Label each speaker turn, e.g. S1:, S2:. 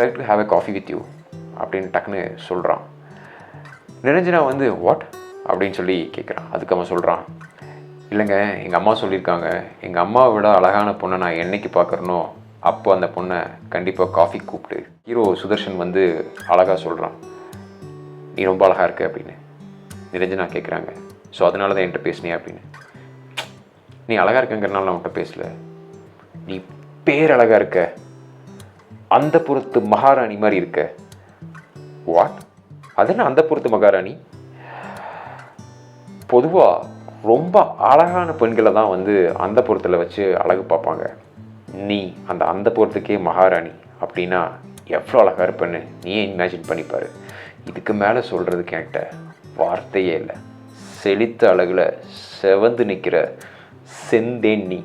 S1: Like to have a coffee with you அப்படின்னு டக்குன்னு சொல்கிறான். நிரஞ்சனா வந்து வாட் அப்படின்னு சொல்லி கேட்குறான். அதுக்கு அவன் சொல்கிறான், இல்லைங்க எங்கள் அம்மா சொல்லியிருக்காங்க, எங்கள் அம்மாவை விட அழகான பொண்ணை நான் என்னைக்கு பார்க்குறனோ அப்போ அந்த பொண்ணை கண்டிப்பாக காஃபி கூப்பிட்டு. ஹீரோ சுதர்ஷன் வந்து அழகாக சொல்கிறான், நீ ரொம்ப அழகாக இருக்க அப்படின்னு. நிரஞ்சனா கேட்குறாங்க, ஸோ அதனால தான் என்கிட்ட பேசினியா அப்படின்னு. நீ அழகாக இருக்கங்கிறனால நான் உன்கிட்ட பேசல, நீ பேரழகாக இருக்க, அந்த புறத்து மகாராணி மாதிரி இருக்க. வாட்? அது என்ன அந்த புறத்து மகாராணி? பொதுவாக ரொம்ப அழகான பெண்களை தான் வந்து அந்த புறத்தில் வச்சு அழகு பார்ப்பாங்க. நீ அந்த புறத்துக்கே மகாராணி அப்படின்னா எவ்வளோ அழகாக இருப்பேன்னு நீயே இமேஜின் பண்ணிப்பாரு. இதுக்கு மேலே சொல்கிறதுக்கு என்கிட்ட வார்த்தையே இல்லை. செழித்த அழகில் செவந்து நிற்கிற செந்தேன் நீ.